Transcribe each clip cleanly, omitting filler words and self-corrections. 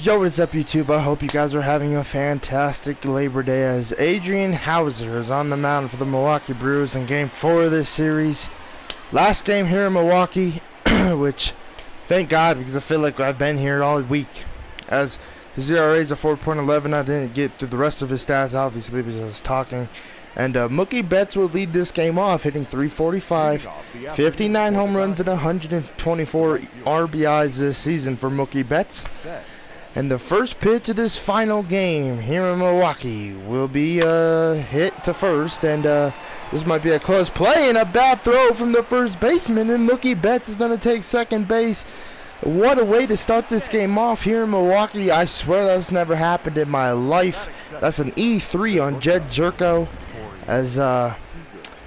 Yo, what is up, YouTube? I hope you guys are having a fantastic Labor Day as Adrian Hauser is on the mound for the Milwaukee Brewers in Game 4 of this series. Last game here in Milwaukee, which, thank God, because I feel like I've been here all week. As his ERA is a 4.11, I didn't get through the rest of his stats, obviously, because I was talking. And Mookie Betts will lead this game off, hitting .345, 59 home runs, and 124 RBIs this season for Mookie Betts. And the first pitch of this final game here in Milwaukee will be hit to first. And this might be a close play and a bad throw from the first baseman. And Mookie Betts is going to take second base. What a way to start this game off here in Milwaukee. I swear that's never happened in my life. That's an E3 on Jed Jerko. As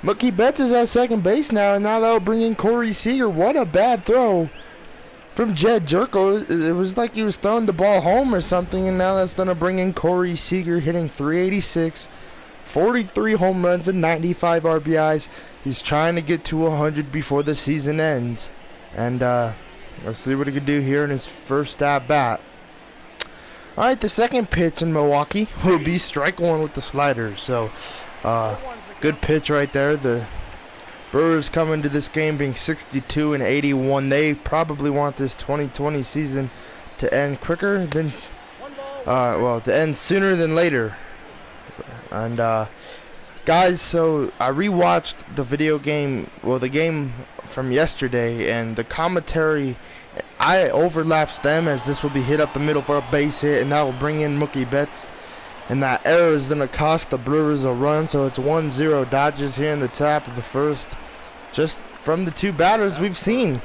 Mookie Betts is at second base now. And now they'll bring in Corey Seager. What a bad throw from Jed Jerko. It was like he was throwing the ball home or something, and now that's going to bring in Corey Seager, hitting .386, 43 home runs and 95 RBIs. He's trying to get to 100 before the season ends, and let's see what he can do here in his first at bat. All right, the second pitch in Milwaukee will be strike one with the slider. So, good pitch right there. The Brewers come into this game being 62 and 81. They probably want this 2020 season to end quicker than, to end sooner than later. And guys, so I rewatched the the game from yesterday, and the commentary, I overlaps them as this will be hit up the middle for a base hit, and that will bring in Mookie Betts. And that error is going to cost the Brewers a run, so it's 1-0 Dodgers here in the top of the first, just from the two batters we've seen.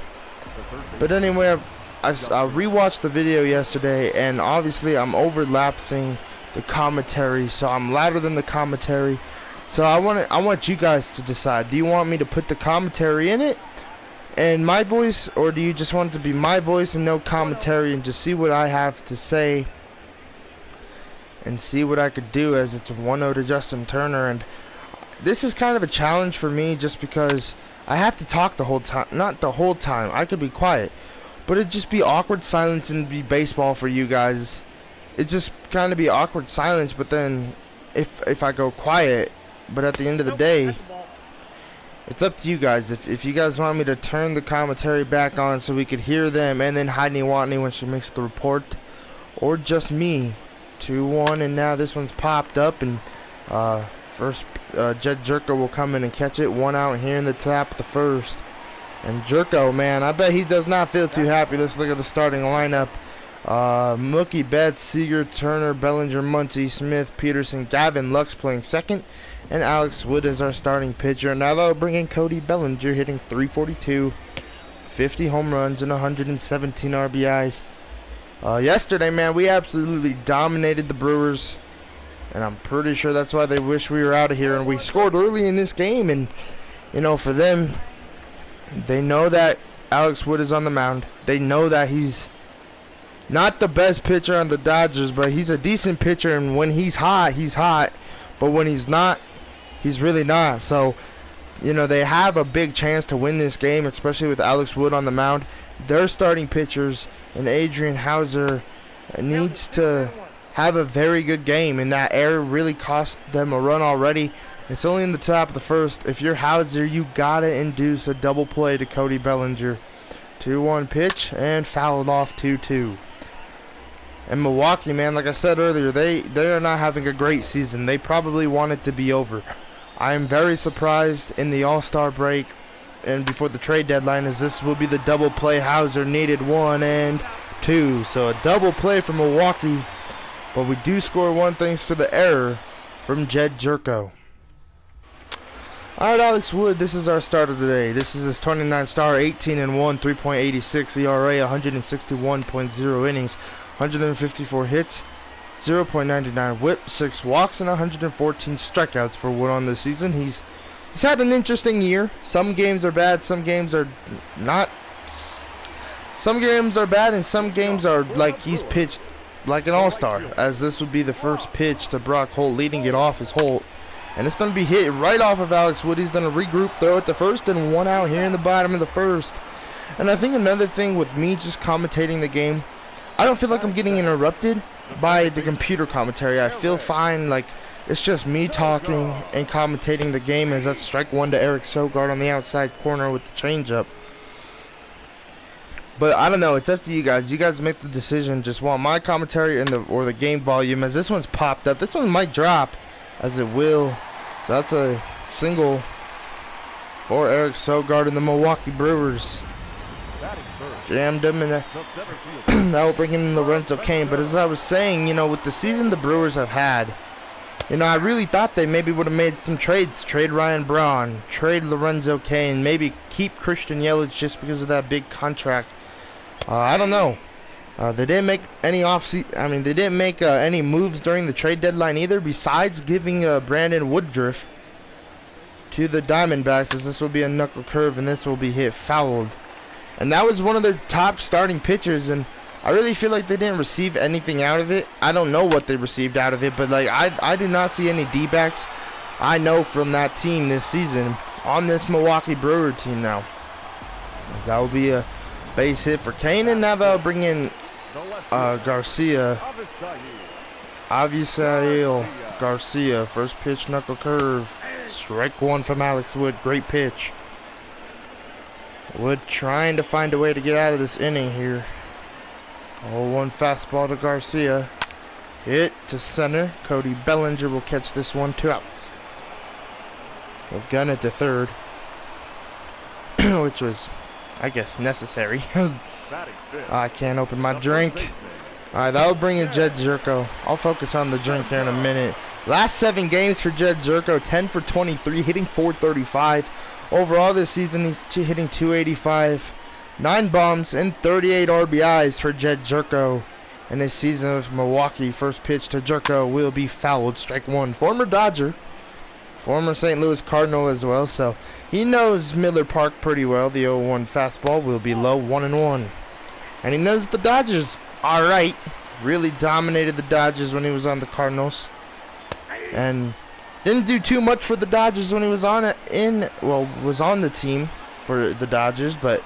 But anyway, I rewatched the video yesterday, and obviously I'm overlapping the commentary, so I'm louder than the commentary. So I want you guys to decide. Do you want me to put the commentary in it and my voice, or do you just want it to be my voice and no commentary and just see what I have to say and see what I could do, as it's 1-0 to Justin Turner? And this is kind of a challenge for me just because I have to talk the whole time. Not the whole time, I could be quiet, but it'd just be awkward silence and be baseball for you guys. It just kind of be awkward silence, but then if I go quiet, but at the end of the day, it's up to you guys. If you guys want me to turn the commentary back on so we could hear them, and then Heidi Watney when she makes the report, or just me. 2-1, and now this one's popped up, and first Jed Jerko will come in and catch it. 1 out here in the top of the first. And Jerko, man, I bet he does not feel too happy. Let's look at the starting lineup. Mookie Betts, Seager, Turner, Bellinger, Muncy, Smith, Peterson, Gavin Lux playing second, and Alex Wood is our starting pitcher. Now they'll bring in Cody Bellinger, hitting .342, 50 home runs and 117 RBIs. Yesterday, man, we absolutely dominated the Brewers, and I'm pretty sure that's why they wish we were out of here. And we scored early in this game, and you know, for them, they know that Alex Wood is on the mound. They know that he's not the best pitcher on the Dodgers, but he's a decent pitcher, and when he's hot, but when he's not, he's really not. So, you know, they have a big chance to win this game, especially with Alex Wood on the mound. They're starting pitchers, and Adrian Hauser needs to have a very good game, and that error really cost them a run already. It's only in the top of the first. If you're Hauser, you gotta induce a double play to Cody Bellinger. 2-1 pitch, and fouled off 2-2. And Milwaukee, man, like I said earlier, they are not having a great season. They probably want it to be over. I am very surprised in the All-Star break and before the trade deadline, as this will be the double play Hauser needed. 1 and 2. So a double play for Milwaukee, but we do score one thanks to the error from Jed Jerko. Alright, Alex Wood, this is our starter today. This is his 29 star, 18-1, 3.86 ERA, 161.0 innings, 154 hits, 0.99 whip, 6 walks, and 114 strikeouts for Wood on this season. He's had an interesting year. Some games are bad, some games are not. Some games are bad, and some games are like he's pitched like an all-star, as this would be the first pitch to Brock Holt, leading it off as Holt. And it's going to be hit right off of Alex Wood. He's going to regroup, throw it to first, and 1 out here in the bottom of the first. And I think another thing with me just commentating the game, I don't feel like I'm getting interrupted by the computer commentary. I feel fine, like it's just me talking and commentating the game as that's strike one to Eric Sogard on the outside corner with the changeup. But I don't know, it's up to you guys. You guys make the decision. Just want my commentary and or the game volume, as this one's popped up. This one might drop, as it will. So that's a single for Eric Sogard and the Milwaukee Brewers. Jammed him, and that will bring in Lorenzo Cain. But as I was saying, you know, with the season the Brewers have had, you know, I really thought they maybe would have made some trades. Trade Ryan Braun, trade Lorenzo Cain, maybe keep Christian Yelich just because of that big contract. I don't know. They didn't make any they didn't make any moves during the trade deadline either, besides giving Brandon Woodruff to the Diamondbacks, as this will be a knuckle curve and this will be hit fouled. And that was one of their top starting pitchers, and I really feel like they didn't receive anything out of it. I don't know what they received out of it, but like I do not see any D-backs I know from that team this season on this Milwaukee Brewer team now. As that will be a base hit for Cain, and now they'll bring in Garcia. Avisail Garcia, first pitch knuckle curve. Strike one from Alex Wood, great pitch. Wood trying to find a way to get out of this inning here. 0-1 fastball to Garcia. Hit to center. Cody Bellinger will catch this one, 2 outs. He'll gun it to third, which was, I guess, necessary. I can't open my drink. Alright, that'll bring in Jed Zerko. I'll focus on the drink here in a minute. Last 7 games for Jed Zerko, 10 for 23, hitting .435. Overall this season, he's hitting .285. 9 bombs and 38 RBIs for Jed Zerko in this season with Milwaukee. First pitch to Zerko will be fouled. Strike one. Former Dodger. Former St. Louis Cardinal as well, so he knows Miller Park pretty well. The 0-1 fastball will be low, 1-1. And he knows the Dodgers alright. Really dominated the Dodgers when he was on the Cardinals. And didn't do too much for the Dodgers when he was on was on the team for the Dodgers, but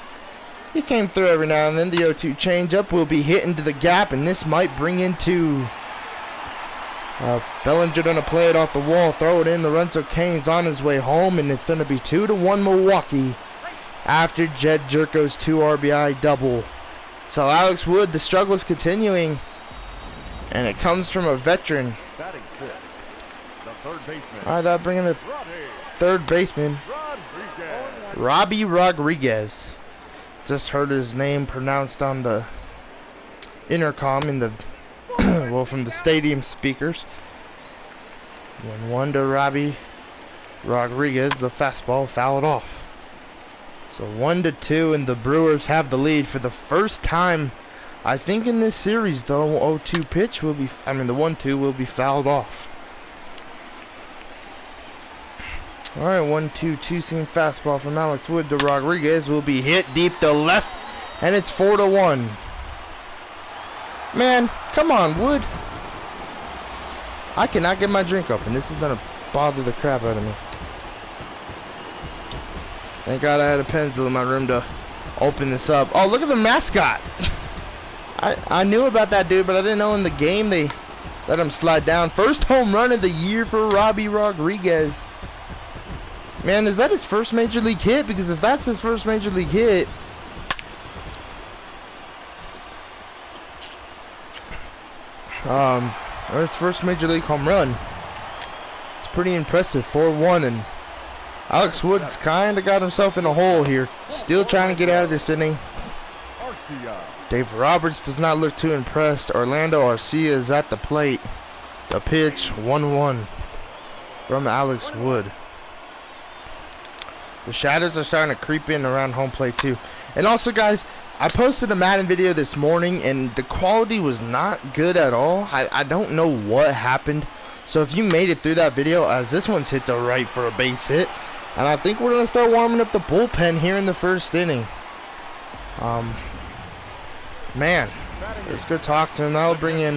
he came through every now and then. The 0-2 changeup will be hit into the gap, and this might bring into Bellinger gonna play it off the wall, throw it in. Lorenzo Cain's on his way home, and it's gonna be 2-1 Milwaukee after Jed Zerko's 2 RBI double. So Alex Wood, the struggle is continuing, and it comes from a veteran. Alright, that'll bring in the third baseman, Robbie Rodriguez. Just heard his name pronounced on the intercom in the from the stadium speakers. 1-1 to Robbie Rodriguez. The fastball fouled off. So 1-2, and the Brewers have the lead for the first time, I think, in this series. The 0-2 pitch will be, the 1-2 will be fouled off. All right, 1-2, two-seam fastball from Alex Wood to Rodriguez will be hit deep to left, and it's 4-1. Man, come on, Wood. I cannot get my drink open. This is gonna bother the crap out of me. Thank God I had a pencil in my room to open this up. Oh, look at the mascot. I knew about that dude, but I didn't know in the game they let him slide down. First home run of the year for Robbie Rodriguez. Man, is that his first major league hit? Because if that's his first major league hit, or his first major league home run, it's pretty impressive. 4-1, and Alex Wood's kind of got himself in a hole here. Still trying to get out of this inning. Dave Roberts does not look too impressed. Orlando Arcia is at the plate. The pitch, 1-1 from Alex Wood. The shadows are starting to creep in around home plate too. And also, guys, I posted a Madden video this morning, and the quality was not good at all. I don't know what happened. So if you made it through that video, as this one's hit to right for a base hit, and I think we're going to start warming up the bullpen here in the first inning. Man, let's go talk to him. I'll bring in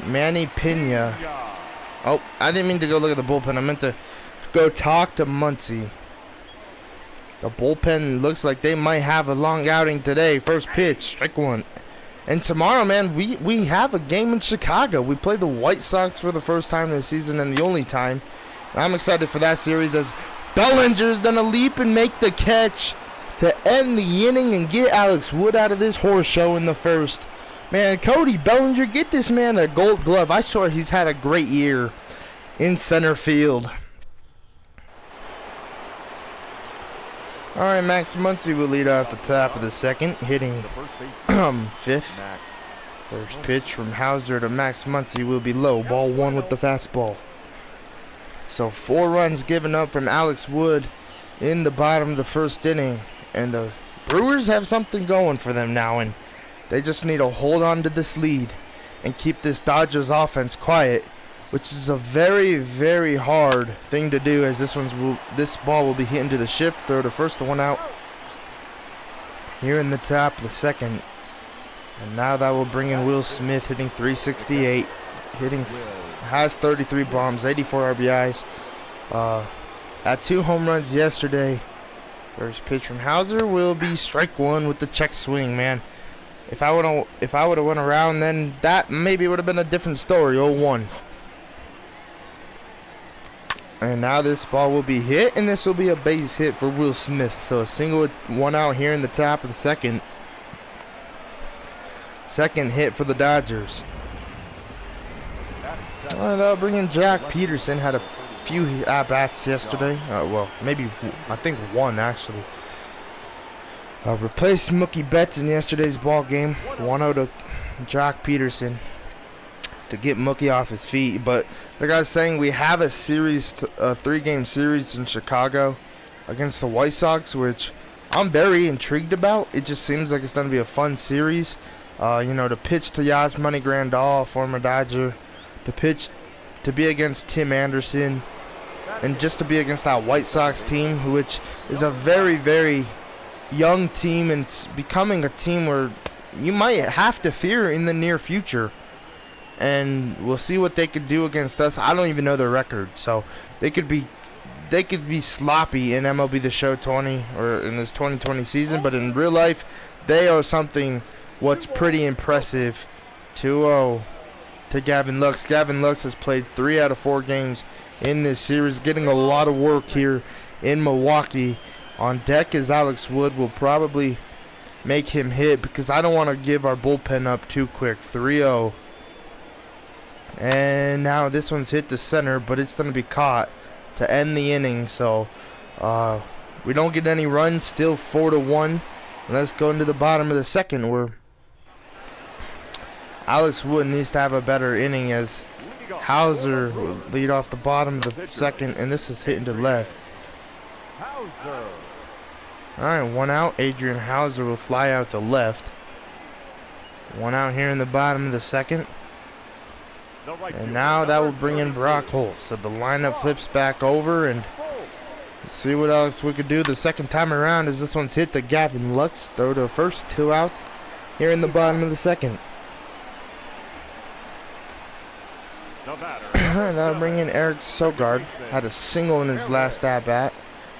Manny Pena. Oh, I didn't mean to go look at the bullpen. I meant to go talk to Muncy. The bullpen looks like they might have a long outing today. First pitch, strike one. And tomorrow, man, we have a game in Chicago. We play the White Sox for the first time this season and the only time. And I'm excited for that series as Bellinger's gonna leap and make the catch to end the inning and get Alex Wood out of this horse show in the first. Man, Cody Bellinger, get this man a gold glove. I swear he's had a great year in center field. Alright, Max Muncy will lead off the top of the second, hitting fifth. First pitch from Hauser to Max Muncy will be low. Ball one with the fastball. So 4 runs given up from Alex Wood in the bottom of the first inning. And the Brewers have something going for them now, and they just need to hold on to this lead and keep this Dodgers offense quiet, which is a very, very hard thing to do, as this ball will be hit into the shift. Throw to first, 1 out. Here in the top of the second. And now that will bring in Will Smith, hitting .368. Has 33 bombs, 84 RBIs. Had 2 home runs yesterday. First pitch from Hauser will be strike one with the check swing, man. If I would have went around, then that maybe would have been a different story. 0-1. And now this ball will be hit, and this will be a base hit for Will Smith. So a single with 1 out here in the top of the second. Second hit for the Dodgers. That'll bring in Jack Peterson. Had a few at-bats yesterday. Well, maybe, I think 1 actually. Replaced Mookie Betts in yesterday's ball game. 1-0 to Jack Peterson to get Mookie off his feet. But the guy's saying we have a series, a 3-game series in Chicago against the White Sox, which I'm very intrigued about. It just seems like it's going to be a fun series. You know, to pitch to Yasmani Grandal, former Dodger, to pitch to be against Tim Anderson, and just to be against that White Sox team, which is a very, very young team, and it's becoming a team where you might have to fear in the near future. And we'll see what they could do against us. I don't even know their record, so they could be sloppy in MLB The Show 20 or in this 2020 season, but in real life, they are something what's pretty impressive. 2-0 to Gavin Lux. Gavin Lux has played 3 out of 4 games in this series, getting a lot of work here in Milwaukee. On deck is Alex Wood. Will probably make him hit because I don't want to give our bullpen up too quick. 3-0. And now this one's hit to center, but it's going to be caught to end the inning. So we don't get any runs. Still 4-1. Let's go into the bottom of the second, where Alex Wood needs to have a better inning, as Hauser will lead off the bottom of the second, and this is hitting to left. Alright, 1 out. Adrian Hauser will fly out to left. 1 out here in the bottom of the second. And now that will bring in Brock Holt. So the lineup flips back over, and let's see what else we could do the second time around, as this one's hit to Gavin Lux. Throw to first, 2 outs here in the bottom of the second. That'll bring in Eric Sogard. Had a single in his last at-bat.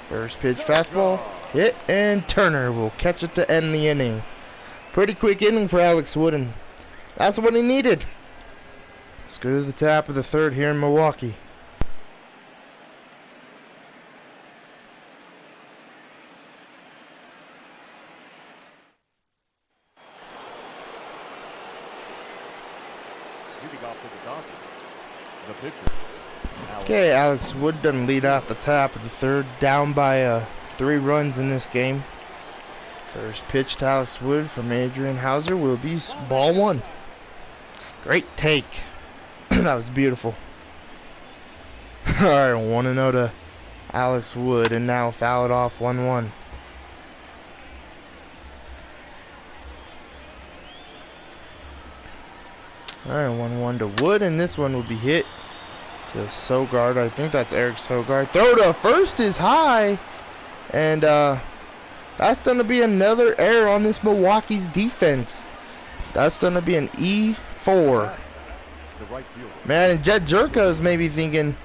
First pitch fastball, hit, and Turner will catch it to end the inning. Pretty quick inning for Alex Wood, and that's what he needed. Let's go to the top of the third here in Milwaukee. Okay, Alex Wood doesn't lead off the top of the third, down by 3 runs in this game. First pitch to Alex Wood from Adrian Hauser will be ball 1. Great take. That was beautiful. Alright, 1-0 to Alex Wood, and now foul it off 1-1. Alright, 1-1 to Wood, and this one will be hit to Sogard. I think that's Eric Sogard. Throw to first is high, and that's going to be another error on this Milwaukee's defense. That's going to be an E4. Man, and Jet Jerko is maybe thinking,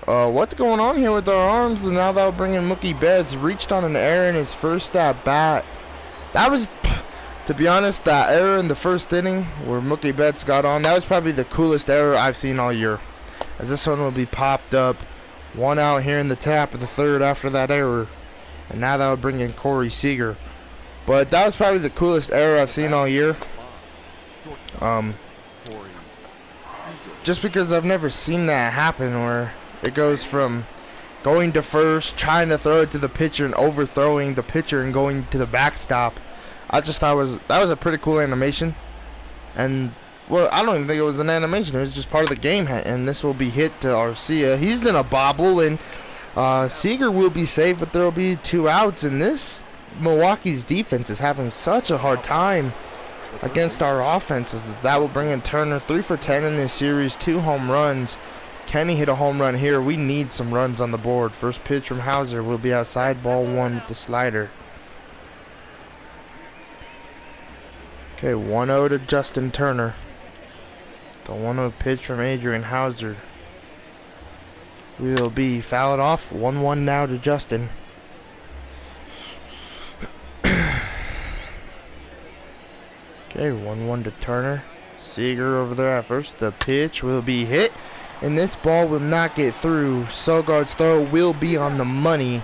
What's going on here with our arms? And now they'll bring in Mookie Betts. Reached on an error in his first at bat. That was, to be honest, that error in the first inning where Mookie Betts got on, that was probably the coolest error I've seen all year. As this one will be popped up. 1 out here in the top of the third after that error. And now that will bring in Corey Seager. But that was probably the coolest error I've seen all year. Just because I've never seen that happen where it goes from going to first, trying to throw it to the pitcher and overthrowing the pitcher and going to the backstop. I just thought that was a pretty cool animation. And well, I don't even think it was an animation. It was just part of the game. And this will be hit to Arcia. He's gonna bobble, and Seager will be safe, but there will be 2 outs. And this Milwaukee's defense is having such a hard time against our offenses. That will bring in Turner. 3 for 10 in this series. 2 home runs. Can he hit a home run here? We need some runs on the board. First pitch from Hauser will be outside, ball 1 with the slider. Okay, 1-0 to Justin Turner. The 1-0 pitch from Adrian Hauser will be fouled off. 1-1 now to Justin. Okay, 1-1 to Turner. Seager over there at first. The pitch will be hit, and this ball will not get through. Sogard's throw will be on the money,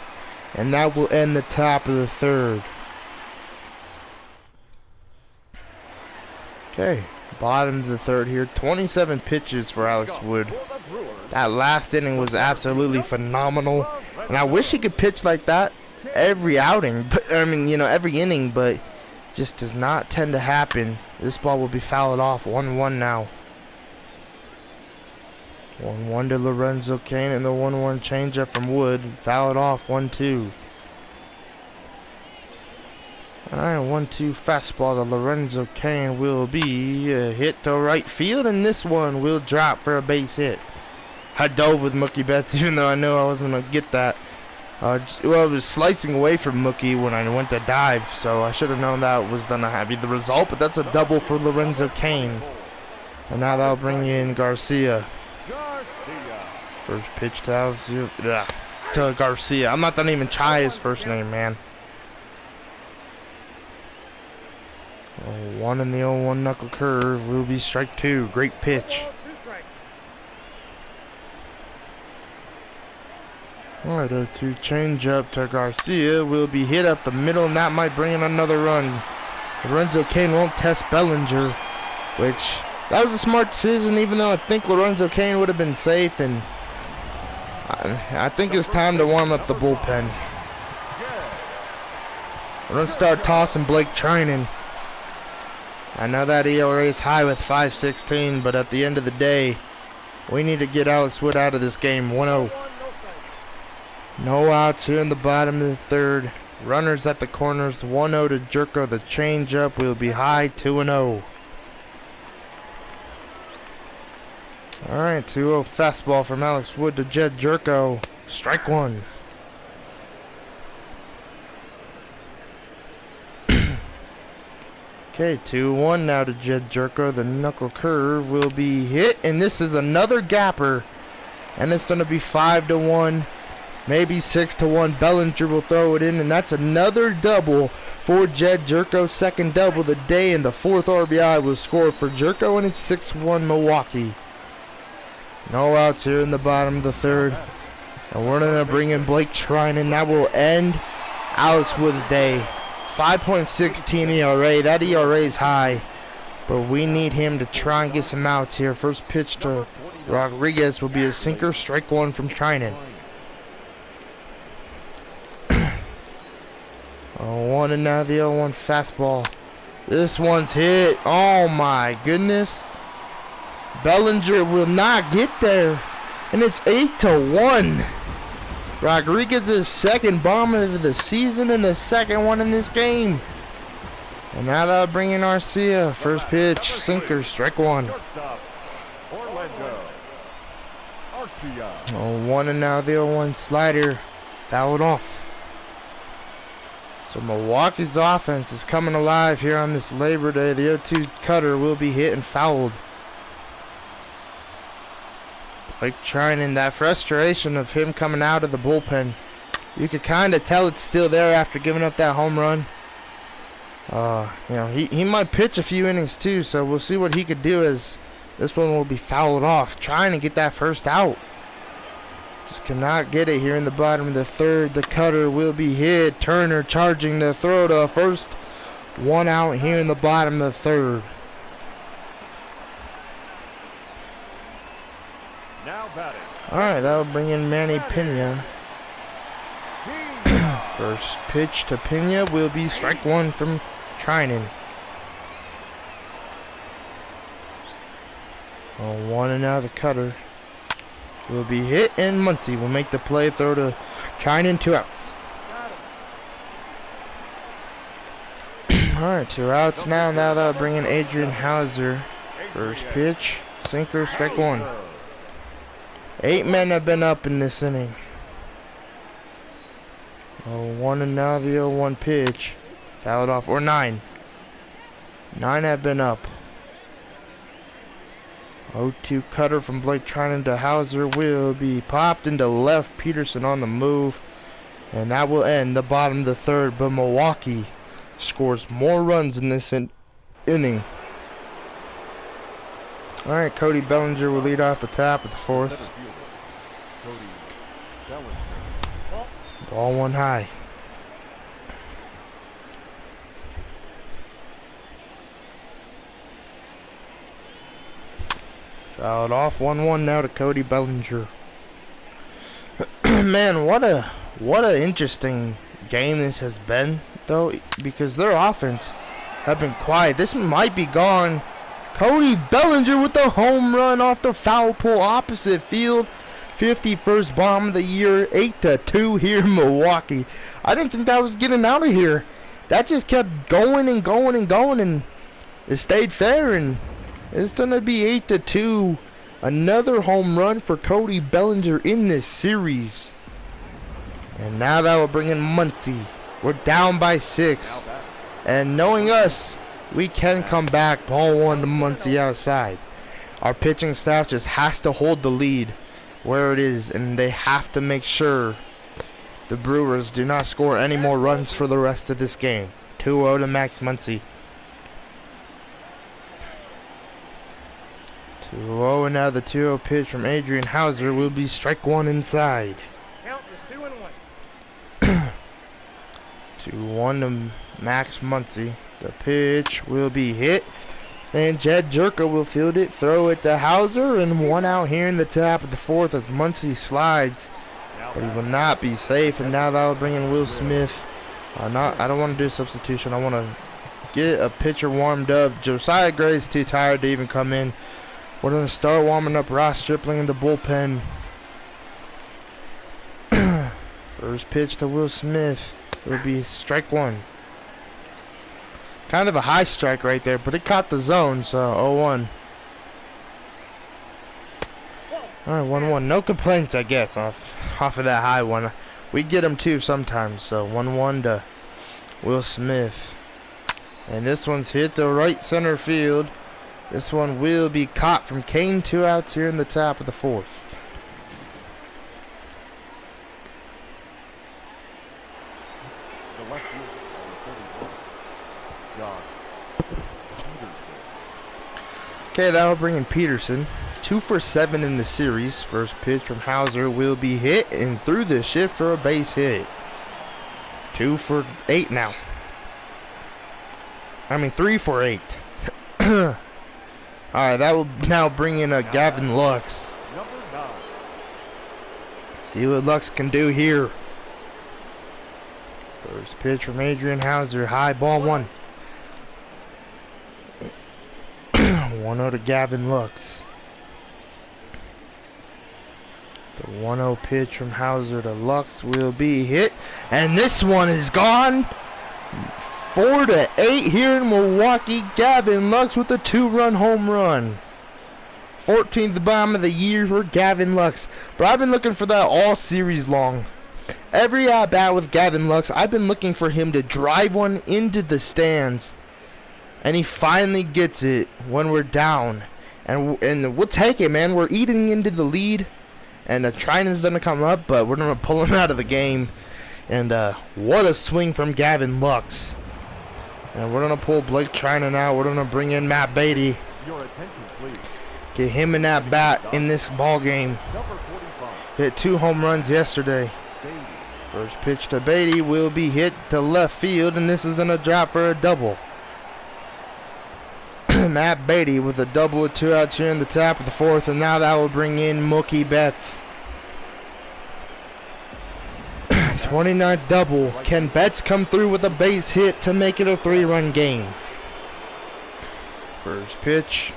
and that will end the top of the third. Okay, bottom of the third here. 27 pitches for Alex Wood. That last inning was absolutely phenomenal, and I wish he could pitch like that every outing. But I mean, you know, every inning, but just does not tend to happen. This ball will be fouled off. 1-1 now. 1-1 to Lorenzo Cain, and the 1-1 changeup from Wood. Fouled off. 1-2. Alright, 1-2 fastball to Lorenzo Cain will be hit to right field, and this one will drop for a base hit. I dove with Mookie Betts, even though I knew I wasn't going to get that. Well, it was slicing away from Mookie when I went to dive, so I should have known that was going to be the result, but that's a double for Lorenzo Cain. And now that'll bring in Garcia. First pitch to Garcia. I'm not going to even try his first name, man. 1 in the 0-1 knuckle curve will be strike 2. Great pitch. Alright, 0-2 change up to Garcia will be hit up the middle, and that might bring in another run. Lorenzo Cain won't test Bellinger, which that was a smart decision, even though I think Lorenzo Cain would have been safe, and I think it's time to warm up the bullpen. We're going to start tossing Blake Trinan. I know that ERA is high with 5.16, but at the end of the day, we need to get Alex Wood out of this game. 1-0. No outs here in the bottom of the third. Runners at the corners. 1-0 to Jerko. The changeup will be high. 2-0. Alright, 2-0 fastball from Alex Wood to Jed Jerko. Strike 1. Okay, 2-1 now to Jed Jerko. The knuckle curve will be hit, and this is another gapper, and it's going to be 5-1, maybe 6-1. Bellinger will throw it in, and that's another double for Jed Jerko. Second double of the day, and the 4th RBI was scored for Jerko, and it's 6-1 Milwaukee. No outs here in the bottom of the third, and we're going to bring in Blake Trinan. That will end Alex Wood's day. 5.16 ERA. That ERA is high, but we need him to try and get some outs here. First pitch to Rodriguez will be a sinker. Strike 1 from Trinan. 0-1, and now the 0-1 fastball. This one's hit. Oh my goodness. Bellinger will not get there, and it's 8-1. Rodriguez's second bomb of the season and the second one in this game. And now they'll bring in Arcia. First pitch, sinker, strike 1. 0-1, and now the 0-1 slider fouled off. So Milwaukee's offense is coming alive here on this Labor Day. The 0-2 cutter will be hit and fouled. Like trying in that frustration of him coming out of the bullpen. You could kind of tell it's still there after giving up that home run. You know, he might pitch a few innings too, so we'll see what he could do as this one will be fouled off. Trying to get that first out. Just cannot get it here in the bottom of the third. The cutter will be hit. Turner charging the throw to first. One out here in the bottom of the third. Now batting. Alright, that'll bring in Manny Pena. First pitch to Pena will be strike one from Trinan. 0-1 and now the cutter will be hit, and Muncy will make the play. Throw to Trinan, 2 outs. Alright, 2 outs now. Now that'll bring in Adrian Hauser. First pitch, sinker, strike one. 8 men have been up in this inning. 0-1 and now the 0-1 pitch. Fouled off, or 9. 9 have been up. 0-2 cutter from Blake Trinan to Hauser will be popped into left. Peterson on the move. And that will end the bottom of the third. But Milwaukee scores more runs in this inning. Alright, Cody Bellinger will lead off the top of the fourth. Ball one high. Fouled off. 1-1 now to Cody Bellinger. Man, what a interesting game this has been, though, because their offense have been quiet. This might be gone. Cody Bellinger with the home run off the foul pole opposite field. 51st bomb of the year, 8-2 here in Milwaukee. I didn't think that was getting out of here. That just kept going and going and going, and it stayed fair, and it's gonna be 8-2. Another home run for Cody Bellinger in this series. And now that will bring in Muncy. We're down by 6. And knowing us, we can come back. Ball one to Muncy outside. Our pitching staff just has to hold the lead where it is, and they have to make sure the Brewers do not score any more runs for the rest of this game. 2-0 to Max Muncy. 2-0, and now the 2-0 pitch from Adrian Hauser will be strike one inside. Count is 2-1. 2-1 to Max Muncy. The pitch will be hit, and Jed Jerka will field it, throw it to Hauser, and 1 out here in the top of the fourth as Muncy slides, but he will not be safe. And now that will bring in Will Smith. I don't want to do a substitution. I want to get a pitcher warmed up. Josiah Gray's too tired to even come in. We're going to start warming up Ross Stripling in the bullpen. First pitch to Will Smith will be strike one. Kind of a high strike right there, but it caught the zone, so 0-1. Alright, 1-1. No complaints, I guess, off of that high one. We get them too sometimes, so 1-1 to Will Smith. And this one's hit to right center field. This one will be caught from Kane. 2 outs here in the top of the fourth. Okay, that'll bring in Peterson. 2 for 7 in the series. First pitch from Hauser will be hit and through the shift for a base hit. 2 for 8 now. 3 for 8. Alright, that will now bring in Gavin Lux. See what Lux can do here. First pitch from Adrian Hauser. High, ball 1. 1-0 to Gavin Lux. The 1-0 pitch from Hauser to Lux will be hit, and this one is gone. 4-8 here in Milwaukee. Gavin Lux with a 2-run home run. 14th bomb of the year for Gavin Lux. But I've been looking for that all series long. Every at bat with Gavin Lux, I've been looking for him to drive one into the stands. And he finally gets it when we're down. and we'll take it, man. We're eating into the lead, and Trinan's gonna come up, but we're gonna pull him out of the game. And what a swing from Gavin Lux. And we're gonna pull Blake Trinan out. We're gonna bring in Matt Beatty. Your attention, please. Get him in that bat in this ball game. Number 45. Hit 2 home runs yesterday. Beatty. First pitch to Beatty will be hit to left field, and this is gonna drop for a double. Matt Beatty with a double with 2 outs here in the top of the 4th, and now that will bring in Mookie Betts. 29th double. Can Betts come through with a base hit to make it a 3-run game? First pitch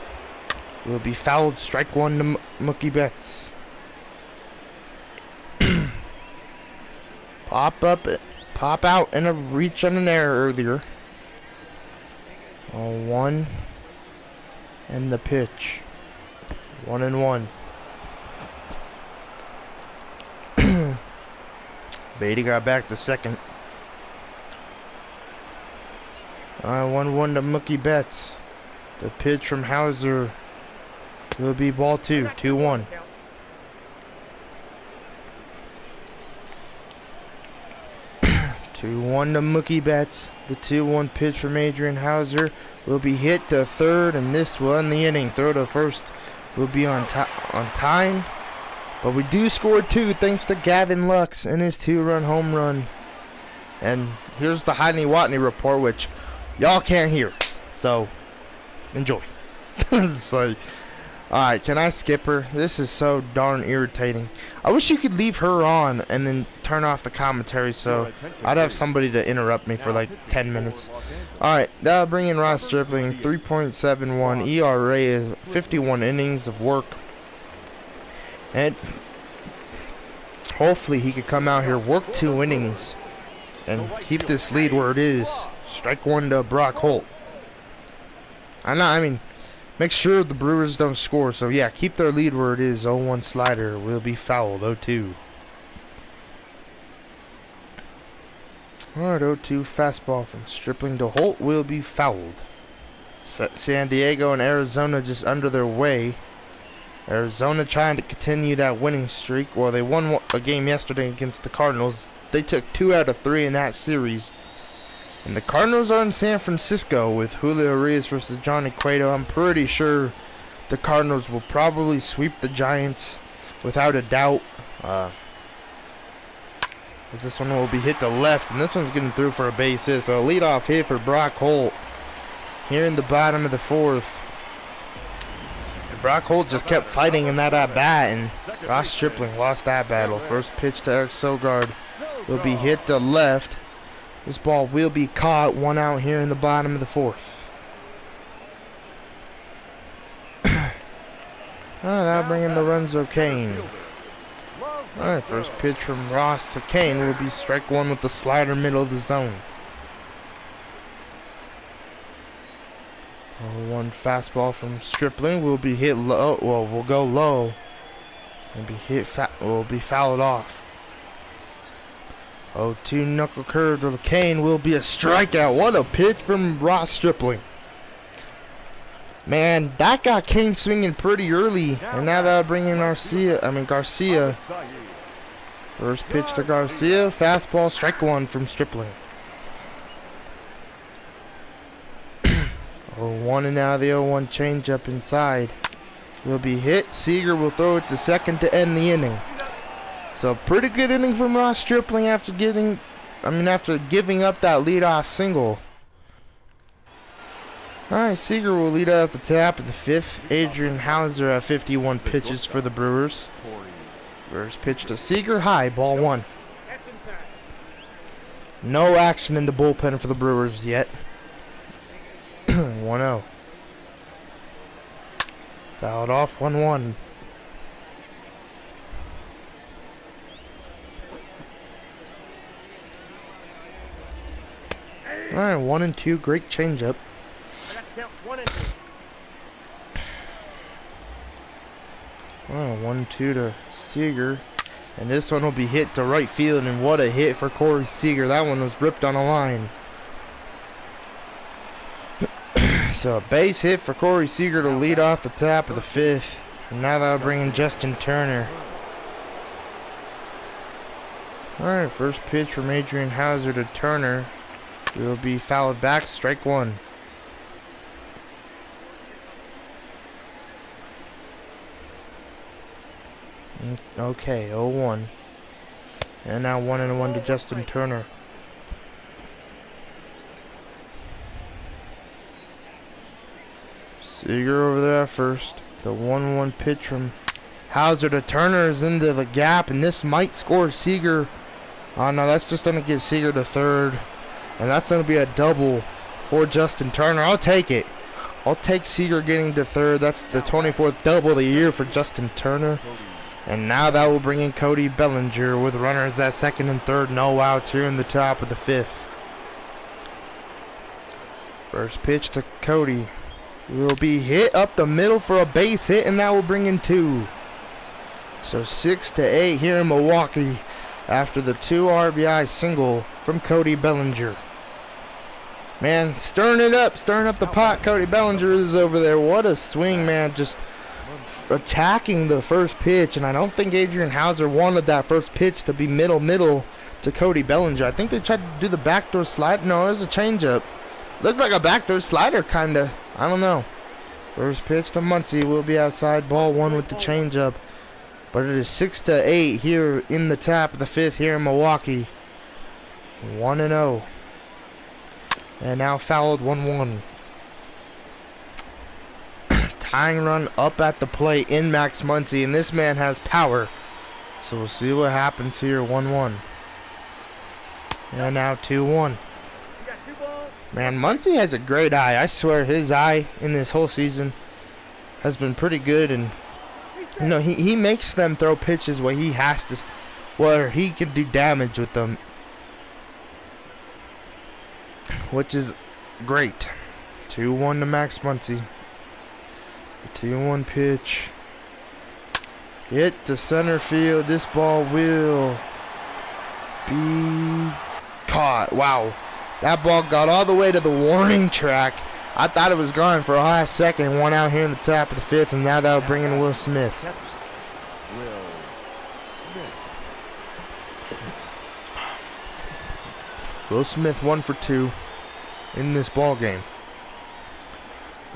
will be fouled. Strike 1 to Mookie Betts. Pop out, and a reach on an error earlier. 1, and the pitch. 1-1. Beatty got back to second. 1-1 to Mookie Betts. The pitch from Hauser will be ball 2. 2-1. To Mookie Betts. The 2-1 pitch from Adrian Hauser will be hit to third, and this will end the inning. Throw to first will be on time. But we do score 2 thanks to Gavin Lux and his 2-run home run. And here's the Heidney Watney report, which y'all can't hear. So, enjoy. So, alright, can I skip her? This is so darn irritating. I wish you could leave her on and then turn off the commentary so I'd have somebody to interrupt me for like 10 minutes. Alright, that'll bring in Ross Stripling. 3.71 ERA is 51 innings of work. And hopefully he could come out here, work 2 innings, and keep this lead where it is. Strike 1 to Brock Holt. I mean, make sure the Brewers don't score. So yeah, keep their lead where it is. 0-1 slider will be fouled. 0-2. Alright, 0-2 fastball from Stripling to Holt will be fouled. San Diego and Arizona just under their way. Arizona trying to continue that winning streak. Well, they won a game yesterday against the Cardinals. They took 2 out of 3 in that series. And the Cardinals are in San Francisco with Julio Urias versus Johnny Cueto. I'm pretty sure the Cardinals will probably sweep the Giants without a doubt. As this one will be hit to left, and this one's getting through for a base hit. So a leadoff hit for Brock Holt here in the bottom of the 4th. Brock Holt just kept fighting in that at-bat, and Ross Stripling lost that battle. First pitch to Eric Sogard will be hit to left. This ball will be caught. 1 out here in the bottom of the 4th. That'll bring in the Lorenzo Cain. Alright, first pitch from Ross to Cain will be strike 1 with the slider middle of the zone. 0-1 fastball from Stripling will be hit low. Well, will go low and be hit. Will be fouled off. 0-2 knuckle curve to Cain will be a strikeout. What a pitch from Ross Stripling. Man, that got Cain swinging pretty early, and now that'll bring in Garcia. First pitch to Garcia, fastball, strike 1 from Stripling. 0-1, and now the 0-1 changeup inside will be hit. Seager will throw it to second to end the inning. So pretty good inning from Ross Stripling after giving up that leadoff single. Alright, Seager will lead out the top of the 5th. Adrian Hauser at 51 pitches for the Brewers. First pitch to Seager, high, ball 1. No action in the bullpen for the Brewers yet. 1-0. Fouled off, 1-1. Alright, 1 and 2, great changeup. 1-2 to Seager. And this one will be hit to right field, and what a hit for Corey Seager. That one was ripped on a line. So a base hit for Corey Seager to lead off the top of the 5th. And now that'll bring in Justin Turner. Alright, first pitch from Adrian Hauser to Turner will be fouled back, strike one. Okay, 0-1. And now 1-1 to Justin Turner. Seager over there at first. The 1-1 pitch from Hauser to Turner is into the gap, and this might score Seager. Oh no, that's just going to get Seager to third. And that's going to be a double for Justin Turner. I'll take it. I'll take Seager getting to third. That's the 24th double of the year for Justin Turner. And now that will bring in Cody Bellinger with runners at second and third. No outs here in the top of the 5th. First pitch to Cody will be hit up the middle for a base hit, and that will bring in 2. So 6-8 here in Milwaukee after the 2 RBI single from Cody Bellinger. Man, stirring up the pot. Cody Bellinger is over there. What a swing, man. Just attacking the first pitch, and I don't think Adrian Hauser wanted that first pitch to be middle to Cody Bellinger. I think they tried to do the backdoor slide. No, it was a changeup. Looked like a backdoor slider, kinda. I don't know. First pitch to Muncy will be outside, ball 1 with the changeup. But it is 6-8 here in the top of the 5th here in Milwaukee. 1-0. And now fouled 1-1. Tying run up at the plate in Max Muncy, and this man has power. So we'll see what happens here. 1-1. And now 2-1. Man, Muncy has a great eye. I swear his eye in this whole season has been pretty good, and you know, he makes them throw pitches where he has to, where he can do damage with them, which is great. 2-1 to Max Muncy. 2-1 pitch. Hit to center field. This ball will be caught. Wow. That ball got all the way to the warning track. I thought it was gone for a hot second. 1 out here in the top of the 5th, and now that'll bring in Will Smith. Will Smith 1 for 2 in this ball game.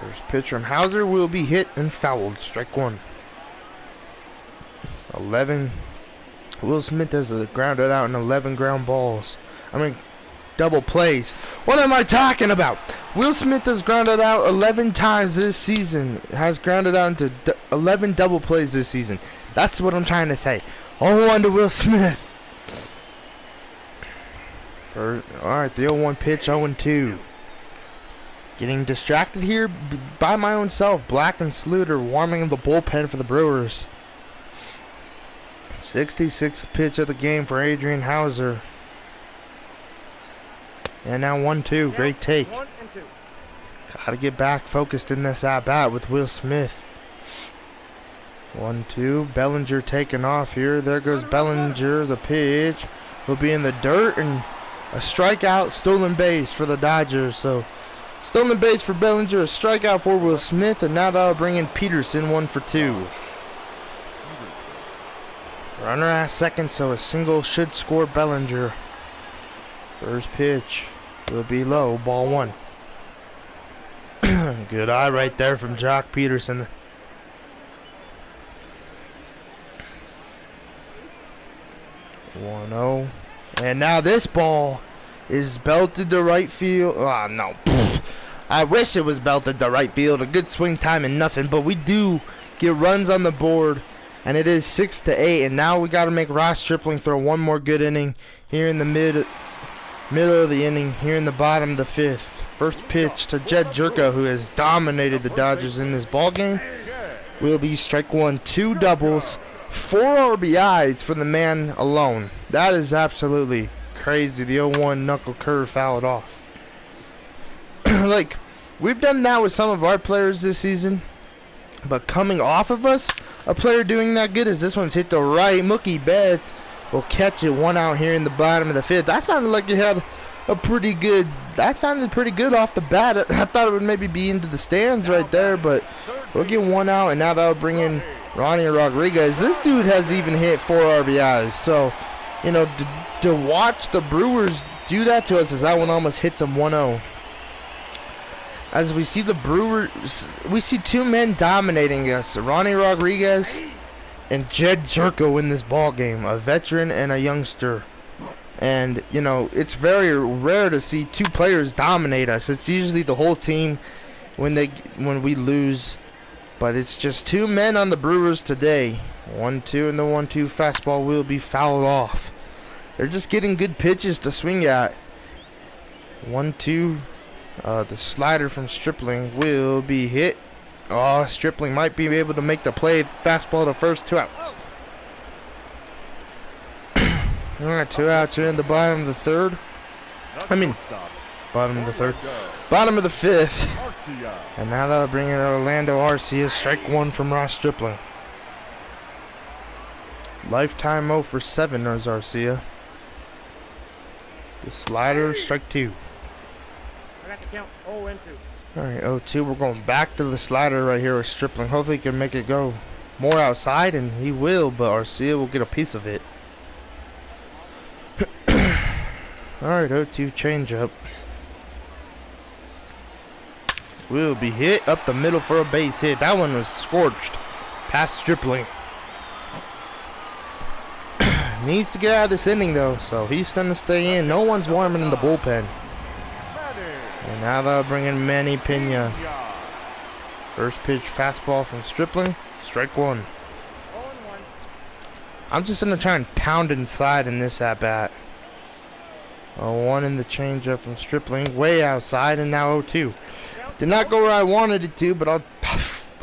First pitch from Hauser will be hit and fouled. Strike 1. 11. Will Smith has grounded out in 11 ground balls. Double plays. What am I talking about? Will Smith has grounded out 11 times this season. Has grounded out into 11 double plays this season. That's what I'm trying to say. 0-1 to Will Smith. Alright, the 0-1 pitch, 0-2. Getting distracted here by my own self. Black and Sluter warming the bullpen for the Brewers. 66th pitch of the game for Adrian Hauser. And now 1-2. Great take. Gotta get back focused in this at-bat with Will Smith. 1-2. Bellinger taking off here. There goes Bellinger. The pitch will be in the dirt, and a strikeout, stolen base for the Dodgers. So stolen base for Bellinger, a strikeout for Will Smith, and now that'll bring in Peterson. 1 for 2. Runner at second, so a single should score Bellinger. First pitch will be low, ball 1. Good eye right there from Jock Peterson. (1-0). And now this ball is belted to right field. Oh, no. I wish it was belted to right field. A good swing time and nothing, but we do get runs on the board, and it is 6-8. And now we got to make Ross Stripling throw one more good inning here in the middle of the inning, here in the bottom of the 5th. First pitch to Jed Jerko, who has dominated the Dodgers in this ball game, will be strike 1. 2 doubles, 4 RBIs for the man alone. That is absolutely crazy. The 0-1 knuckle curve fouled off. Like, we've done that with some of our players this season, but coming off of us, a player doing that good as this one's hit the right. Mookie Betts will catch it. 1 out here in the bottom of the 5th. That sounded like it had a pretty good. That sounded pretty good off the bat. I thought it would maybe be into the stands right there, but we'll get one out, and now that'll bring in Ronnie Rodriguez. This dude has even hit 4 RBIs, so you know to watch the Brewers do that to us as that one almost hits them 1-0. As we see the Brewers, we see 2 men dominating us: Ronnie Rodriguez and Jed Jerko in this ball game, a veteran and a youngster. And you know, it's very rare to see 2 players dominate us. It's usually the whole team when we lose. But it's just 2 men on the Brewers today. 1-2, and the 1-2 fastball will be fouled off. They're just getting good pitches to swing at. 1-2. The slider from Stripling will be hit. Oh, Stripling might be able to make the play. Fastball to first, 2 outs. Alright, 2 outs here in the bottom of the third. Bottom of the third. Bottom of the 5th. And now they'll bring in Orlando Arcia. Strike 1 from Ross Stripling. Lifetime 0 for 7 is Arcia. The slider, strike 2. I got to count 0-2. Alright, 0-2. We're going back to the slider right here with Stripling. Hopefully he can make it go more outside, and he will, but Arcia will get a piece of it. Alright, 0-2 changeup. Will be hit up the middle for a base hit. That one was scorched. Past Stripling. Needs to get out of this inning though, so he's going to stay in. No one's warming in the bullpen. And now they'll bring in Manny Pena. First pitch fastball from Stripling. Strike 1. 0-1. I'm just going to try and pound inside in this at bat. 0-1 in the changeup from Stripling. Way outside, and now 0-2. Did not go where I wanted it to, but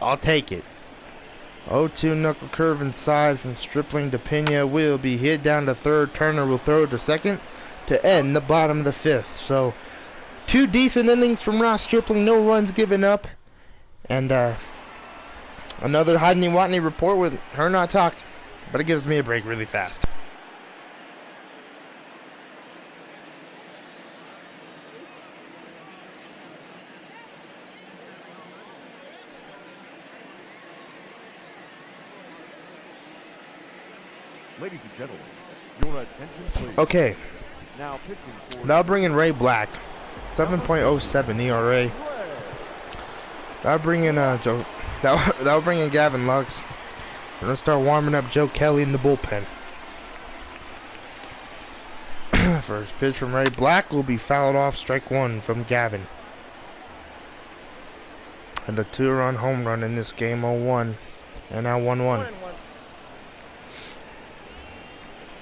I'll take it. 0-2 knuckle curve inside from Stripling to Pena will be hit down to third. Turner will throw it to second to end the bottom of the 5th. So 2 decent innings from Ross Stripling, no runs given up, and another Hodney Watney report with her not talking, but it gives me a break really fast. Ladies and gentlemen, your attention please. Okay, Now pitching for that'll bring in Ray Black, 7.07 ERA. That'll bring in that'll bring in Gavin Lux. We're gonna start warming up Joe Kelly in the bullpen. First pitch from Ray Black will be fouled off. Strike 1 from Gavin. And the 2-run home run in this game, 0-1, and now 1-1.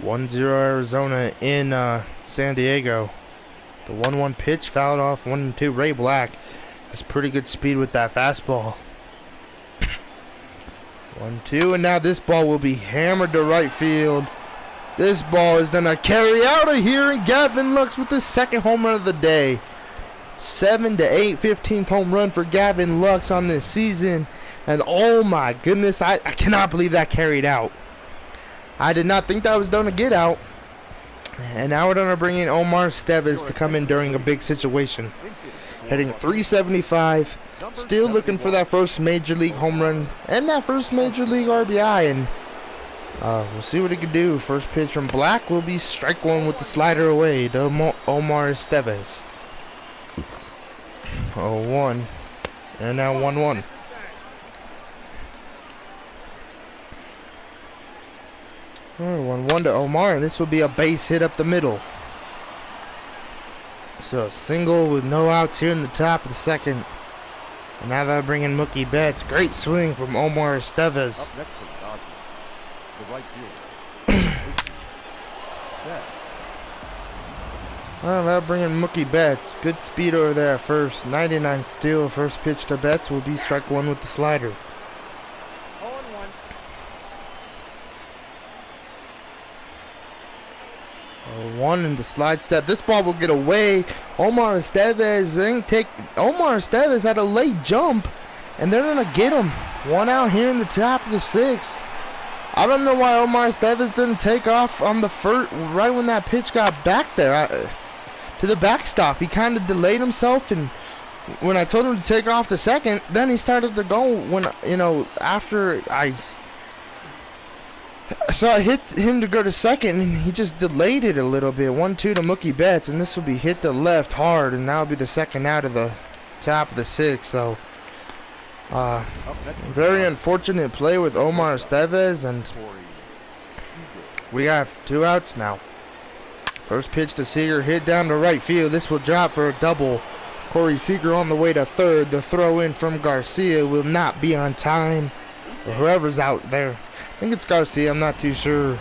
1-0 Arizona in San Diego. The 1-1 pitch fouled off. 1-2. Ray Black has pretty good speed with that fastball. 1-2, and now this ball will be hammered to right field. This ball is gonna carry out of here, and Gavin Lux with the 2nd home run of the day. 7-8, 15th home run for Gavin Lux on this season. And oh my goodness, I cannot believe that carried out. I did not think that was going to get out. And now we're going to bring in Omar Estevez to come in during a big situation. Hitting 375. Still looking for that first major league home run and that first major league RBI. And we'll see what he can do. First pitch from Black will be strike 1 with the slider away to Omar Estevez. 0-1. And now 1-1. 1-1 to Omar, and this will be a base hit up the middle. So single with no outs here in the top of the 2nd. And now they'll bring in Mookie Betts. Great swing from Omar Estevez. up next to the Dodgers, the right fielder. Well, they'll bring in Mookie Betts. Good speed over there at first. 99 steal. First pitch to Betts will be strike 1 with the slider. 0-1 in the slide step. This ball will get away. Omar Estevez had a late jump, and they're gonna get him. 1 out here in the top of the 6th. I don't know why Omar Estevez didn't take off on the first right when that pitch got back there. to the backstop. He kind of delayed himself, and when I told him to take off to second, then he started to go when, you know, after I hit him to go to second, and he just delayed it a little bit. 1-2 to Mookie Betts, and this will be hit to left hard, and that'll be the second out of the top of the sixth. So very unfortunate play with Omar Estevez, and we have 2 outs now. First pitch to Seager, hit down to right field. This will drop for a double. Corey Seager on the way to third. The throw in from Garcia will not be on time. Or whoever's out there. I think it's Garcia, I'm not too sure.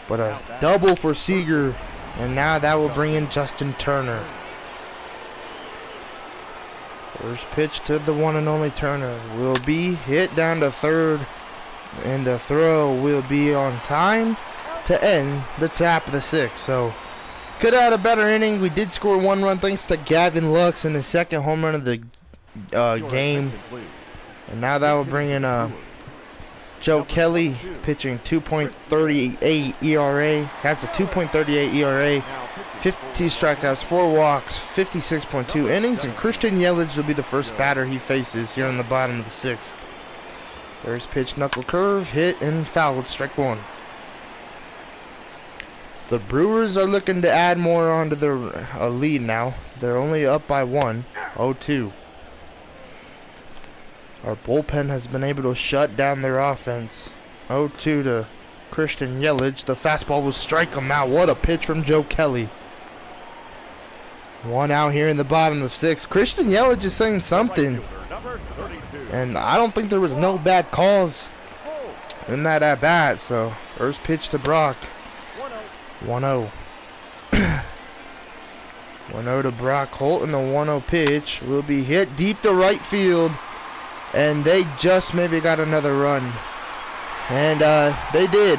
But a double for Seager. And now that will bring in Justin Turner. First pitch to the one and only Turner will be hit down to third. And the throw will be on time to end the top of the sixth. So could have had a better inning. We did score 1 run thanks to Gavin Lux in his second home run of the game. And now that will bring in Joe Kelly pitching 2.38 ERA. Has a 2.38 ERA, 52 strikeouts, 4 walks, 56.2 innings, and Christian Yelich will be the first batter he faces here in the bottom of the sixth. First pitch, knuckle curve, hit and fouled, strike 1. The Brewers are looking to add more onto their lead now. They're only up by 1, 0-2. Our bullpen has been able to shut down their offense. 0-2 to Christian Yelich. The fastball will strike him out. What a pitch from Joe Kelly. 1 out here in the bottom of 6. Christian Yelich is saying something. And I don't think there was no bad calls in that at bat. So first pitch to Brock. 1-0. 1-0 to Brock Holt, and the 1-0 pitch will be hit deep to right field. And they just maybe got another run. And they did.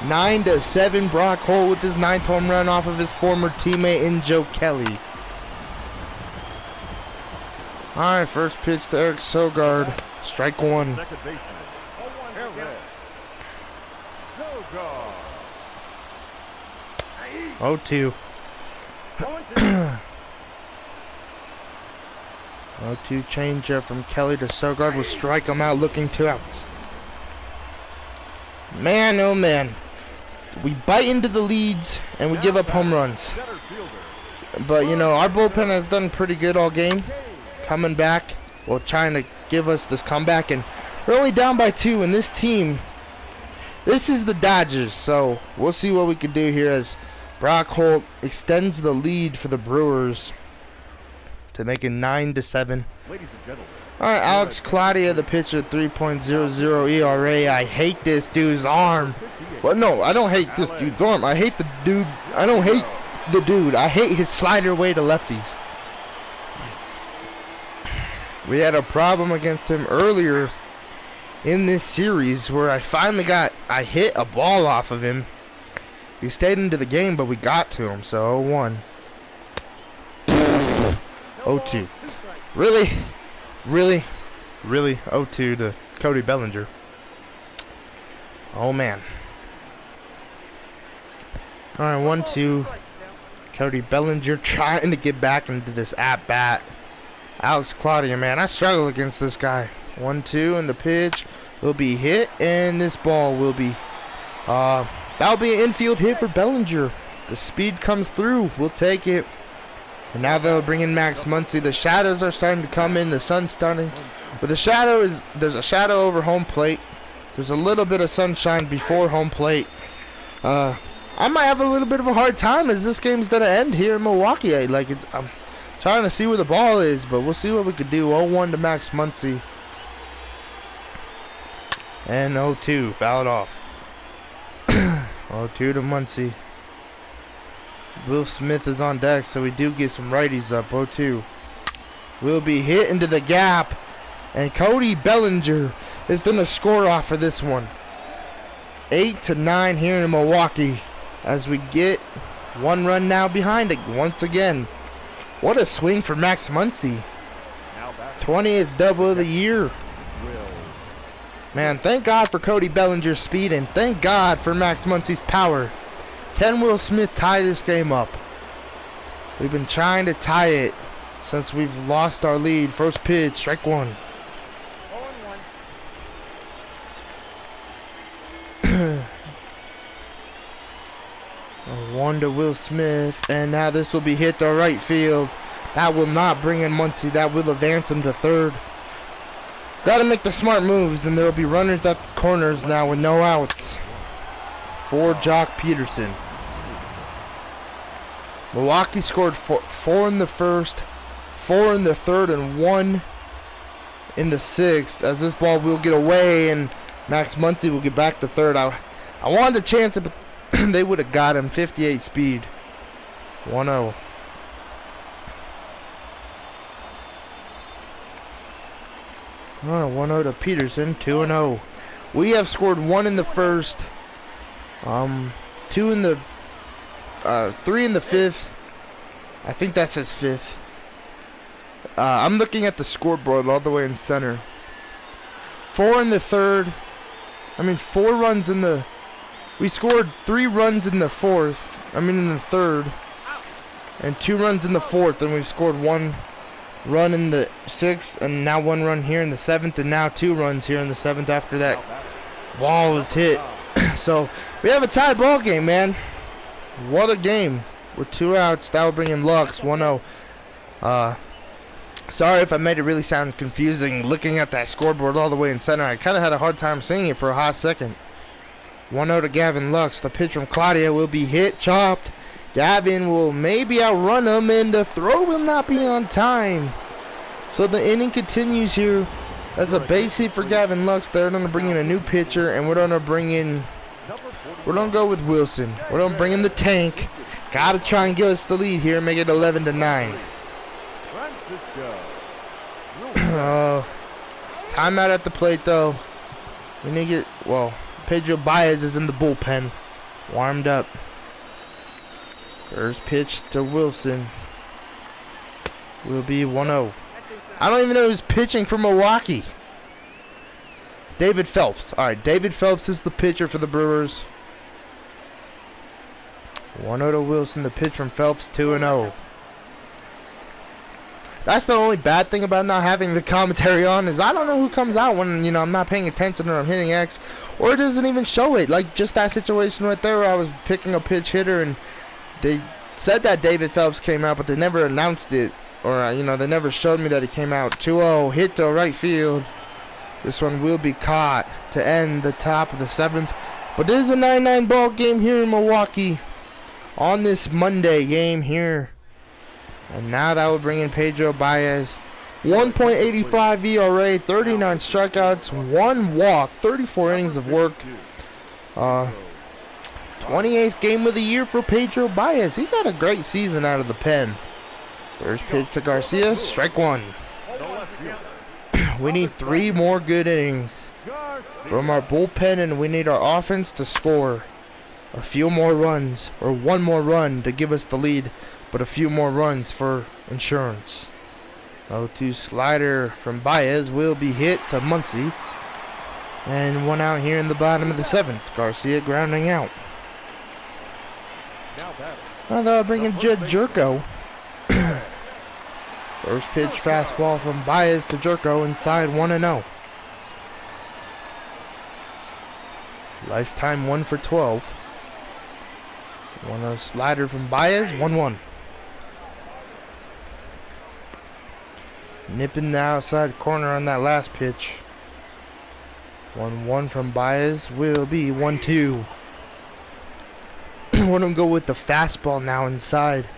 9-7, Brock Holt with his 9th home run off of his former teammate in Joe Kelly. Alright, first pitch to Eric Sogard. Strike 1. 0-2. 0-2 changeup from Kelly to Sogard will strike him out, looking 2 outs. Man, oh man. We bite into the leads and we give up home runs. But, you know, our bullpen has done pretty good all game. Coming back, well, trying to give us this comeback. And we're only down by 2, and this team, this is the Dodgers. So we'll see what we can do here as Brock Holt extends the lead for the Brewers to make it 9-7. Alright, Alex Claudia, the pitcher, 3.00 ERA. I hate this dude's arm. Well, no, I don't hate this dude's arm. I hate the dude. I don't hate the dude. I hate his slider way to lefties. We had a problem against him earlier in this series where I hit a ball off of him. He stayed into the game, but we got to him, so 0-1. 0-2. Really? 0-2 to Cody Bellinger. Oh, man. Alright, 1-2. Cody Bellinger trying to get back into this at-bat. Alex Claudia, man, I struggle against this guy. 1-2, and the pitch will be hit, and this ball will be... that'll be an infield hit for Bellinger. The speed comes through. We'll take it. And now they'll bring in Max Muncy. The shadows are starting to come in. The sun's starting. But there's a shadow over home plate. There's a little bit of sunshine before home plate. I might have a little bit of a hard time as this game's gonna end here in Milwaukee. I'm trying to see where the ball is, but we'll see what we could do. 0-1 to Max Muncy. And 0-2, fouled off. 0-2 to Muncy. Will Smith is on deck, so we do get some righties up. 0-2. Will be hit into the gap, and Cody Bellinger is going to score off for this one. 8-9 here in Milwaukee as we get 1 run now behind it once again. What a swing for Max Muncy. 20th double of the year. Man, thank God for Cody Bellinger's speed, and thank God for Max Muncy's power. Can Will Smith tie this game up? We've been trying to tie it since we've lost our lead. First pitch, strike one. 0-1. A 1 to Will Smith, and now this will be hit to right field. That will not bring in Muncie. That will advance him to third. Got to make the smart moves, and there will be runners at the corners now with no outs for Jock Peterson. Milwaukee scored four in the first, 4 in the third, and 1 in the sixth. As this ball will get away, and Max Muncie will get back to third. I wanted to chance it, but they would have got him. 58 speed. 1-0. Oh, 1-0 to Peterson. 2-0. We have scored 1 in the first. 2 in the 3 in the fifth. I think that's his fifth. I'm looking at the scoreboard all the way in center. 4 in the third. 4 runs in the. We scored 3 runs in the fourth. In the third, and 2 runs in the fourth, and we've scored 1 run in the sixth, and now 1 run here in the seventh, and now 2 runs here in the seventh after that ball was hit. So we have a tie ball game, man. What a game. We're 2 outs. That will bring in Lux. 1-0. Sorry if I made it really sound confusing looking at that scoreboard all the way in center. I kind of had a hard time seeing it for a hot second. 1-0 to Gavin Lux. The pitch from Claudia will be hit, chopped. Gavin will maybe outrun him, and the throw will not be on time. So the inning continues here. That's a base hit for Gavin Lux. They're going to bring in a new pitcher, and we're going to bring in. We're going to go with Wilson. We're going to bring in the tank. Got to try and give us the lead here and make it 11-9. Timeout at the plate, though. We need to get. Pedro Baez is in the bullpen, warmed up. First pitch to Wilson will be 1-0. I don't even know who's pitching for Milwaukee. David Phelps. All right, David Phelps is the pitcher for the Brewers. 1-0 to Wilson. The pitch from Phelps, 2-0. That's the only bad thing about not having the commentary on is I don't know who comes out when, I'm not paying attention or I'm hitting X, or it doesn't even show it. Like just that situation right there where I was picking a pitch hitter and they said that David Phelps came out, but they never announced it, or they never showed me that he came out. 2-0 hit to right field. This one will be caught to end the top of the 7th. But this is a 9-9 ball game here in Milwaukee on this Monday game here. And now that will bring in Pedro Baez. 1.85 ERA, 39 strikeouts, 1 walk, 34 innings of work. 28th game of the year for Pedro Baez. He's had a great season out of the pen. First pitch to Garcia, strike 1. We need 3 more good innings from our bullpen, and we need our offense to score a few more runs, or 1 more run to give us the lead, but a few more runs for insurance. 0-2 slider from Baez will be hit to Muncie. And 1 out here in the bottom of the 7th. Garcia grounding out. Now they'll bring in Jed Jerko. First pitch fastball from Baez to Jerko inside 1-0. Lifetime 1 for 12. 1-0 slider from Baez, 1-1. Nipping the outside corner on that last pitch. 1-1 from Baez will be 1-2. We're going to go with the fastball now inside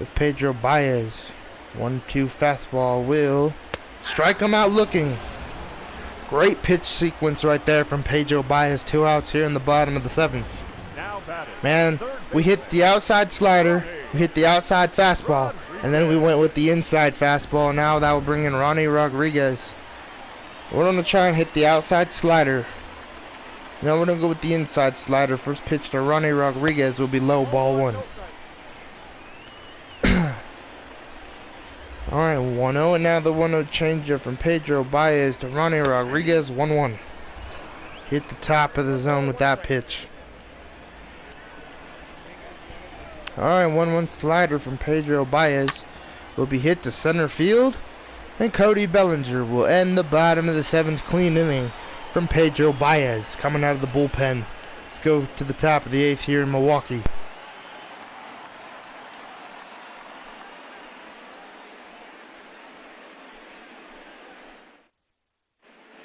with Pedro Baez. 1-2 fastball will strike him out looking. Great pitch sequence right there from Pedro Baez. 2 outs here in the bottom of the 7th. Man, we hit the outside slider, we hit the outside fastball, and then we went with the inside fastball. Now that will bring in Ronnie Rodriguez. We're going to try and hit the outside slider. Now we're going to go with the inside slider. First pitch to Ronnie Rodriguez will be low, ball 1. Alright, 1-0, and now the 1-0 changeup from Pedro Baez to Ronnie Rodriguez, 1-1. Hit the top of the zone with that pitch. Alright, 1-1 slider from Pedro Baez will be hit to center field. And Cody Bellinger will end the bottom of the 7th clean inning from Pedro Baez coming out of the bullpen. Let's go to the top of the 8th here in Milwaukee.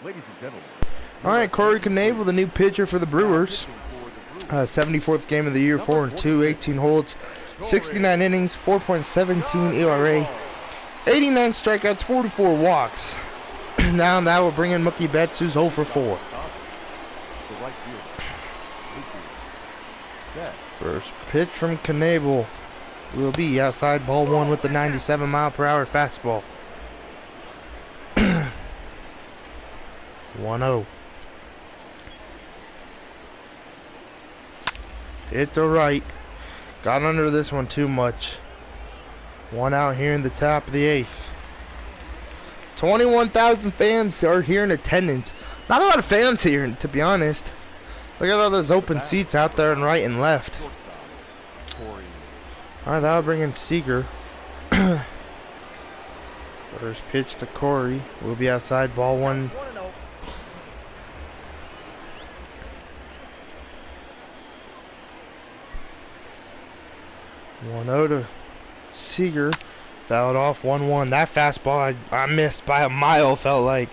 Ladies and gentlemen. Alright, Corey Knebel, the new pitcher for the Brewers. 74th game of the year, 4-2, 18 holds, 69 innings, 4.17 ERA, 89 strikeouts, 44 walks. Now that will bring in Mookie Betts, who's 0 for 4. First pitch from Knebel will be outside ball 1 with the 97-mile-per-hour fastball. 1-0. Hit the right. Got under this one too much. 1 out here in the top of the 8th. 21,000 fans are here in attendance. Not a lot of fans here, to be honest. Look at all those open seats out there and right and left. Alright, that'll bring in Seager. First pitch to Corey will be outside ball 1. 1-0 to Seager. Fouled off 1-1. That fastball I missed by a mile, felt like.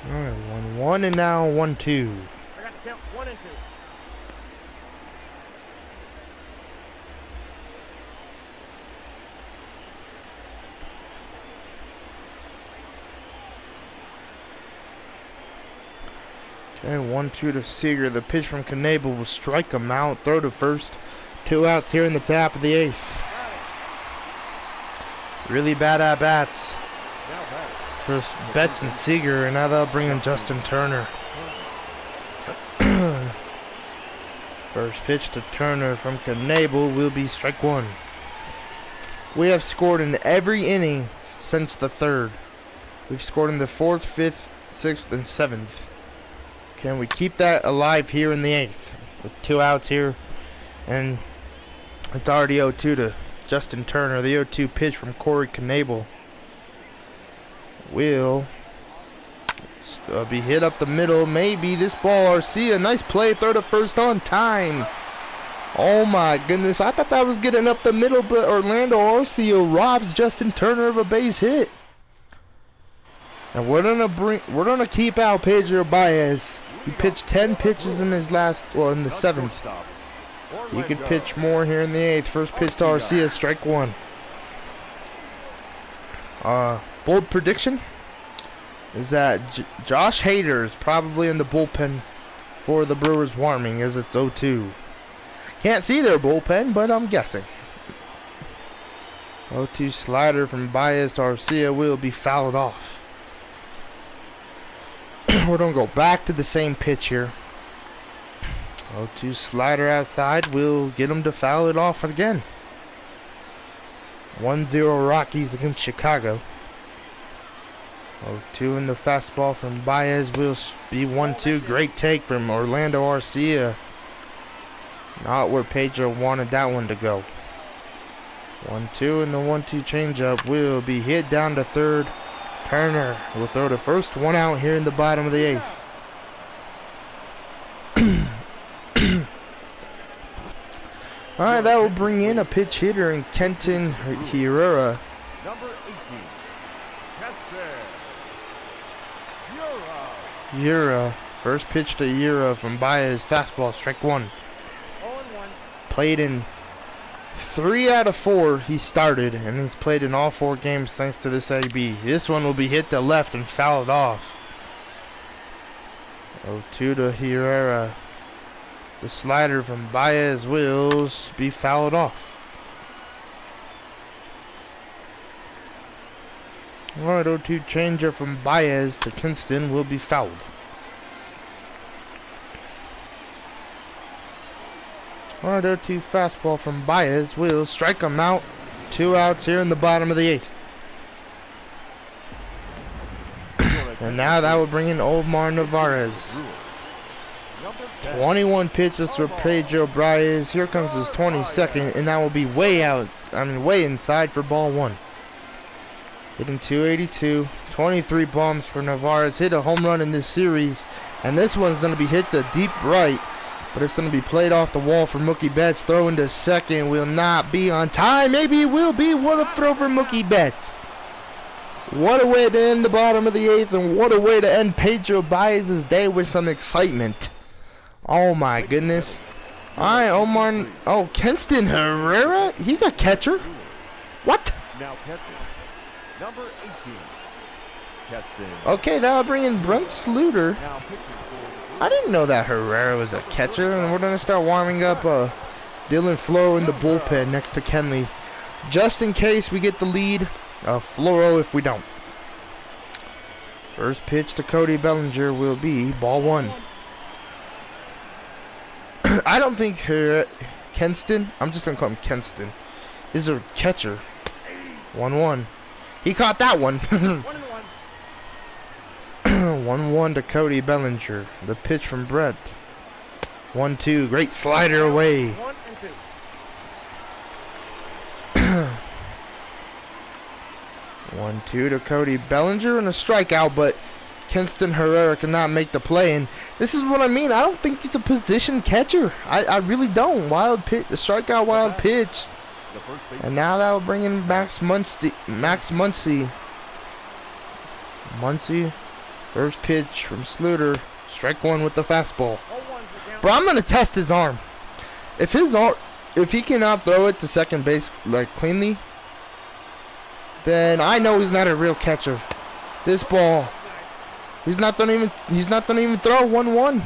Alright, 1-1 and now 1-2. I got the count. 1 and 2. Okay, 1-2 to Seager. The pitch from Knebel will strike him out. Throw to first. 2 outs here in the top of the 8th. Really bad at bats. First Betts and Seager, and now they'll bring in Justin Turner. First pitch to Turner from Knebel will be strike 1. We have scored in every inning since the 3rd. We've scored in the 4th, 5th, 6th, and 7th. Can we keep that alive here in the 8th? With 2 outs here, and it's already 0-2 to Justin Turner. The 0-2 pitch from Corey Knebel will be hit up the middle. Maybe this ball, Arcia. Nice play. Throw to first on time. Oh my goodness. I thought that was getting up the middle, but Orlando Arcia robs Justin Turner of a base hit. And we're gonna keep out Pedro Baez. He pitched 10 pitches in his last, well, in the 7th. He could pitch more here in the 8th. First pitch to Arcia, strike 1. Bold prediction is that Josh Hader is probably in the bullpen for the Brewers warming, as it's 0-2. Can't see their bullpen, but I'm guessing. 0-2 slider from Baez to Arcia will be fouled off. We're going to go back to the same pitch here. 0-2 slider outside. We'll get him to foul it off again. 1-0 Rockies against Chicago. 0-2 in the fastball from Baez will be 1-2. Great take from Orlando Arcia. Not where Pedro wanted that one to go. 1-2 and the 1-2 changeup will be hit down to third. Turner will throw to first. 1 out here in the bottom of the 8th. Alright, that will bring in a pitch hitter in Kenton Herrera. Number 18. Herrera. First pitch to Herrera from Baez. Fastball, strike 1. 0-1. Played in 3 out of 4 he started, and he's played in all 4 games thanks to this AB. This one will be hit to left and fouled off. 0-2 to Herrera. The slider from Baez will be fouled off. Alright, 0-2 changer from Baez to Kinston will be fouled. Alright, 0-2 fastball from Baez will strike him out. 2 outs here in the bottom of the 8th. And now that will bring in Omar Narvaez. 21 pitches for Pedro Baez. Here comes his 22nd, and that will be way inside for ball one. Hitting 282, 23 bombs for Navarez. Hit a home run in this series, and this one's going to be hit to deep right, but it's going to be played off the wall for Mookie Betts. Throw into second will not be on time. Maybe it will be. What a throw for Mookie Betts. What a way to end the bottom of the eighth, and what a way to end Pedro Baez's day with some excitement. Oh my goodness. Alright, Omar. Oh, Kenston Herrera? He's a catcher? What? Now catching, number 18. Kenston. Okay, that'll bring in Brent Sluter. Now pitching for I didn't know that Herrera was a catcher, and we're going to start warming up Dylan Floro in the bullpen next to Kenley. Just in case we get the lead, Floro if we don't. First pitch to Cody Bellinger will be ball one. I don't think Kenston, I'm just going to call him Kenston, is a catcher. 1-1. He caught that one. 1-1 to Cody Bellinger. The pitch from Brett. 1-2. Great slider away. 1-2 to Cody Bellinger and a strikeout, but Kenston Herrera cannot make the play, and this is what I mean. I don't think he's a position catcher. I really don't. Wild pitch, a strikeout, wild pitch. And now that will bring in Max Muncy. Muncy, first pitch from Sluter. Strike one with the fastball. Bro, I'm gonna test his arm. If he cannot throw it to second base like cleanly, then I know he's not a real catcher. This ball, he's not gonna even throw. 1-1.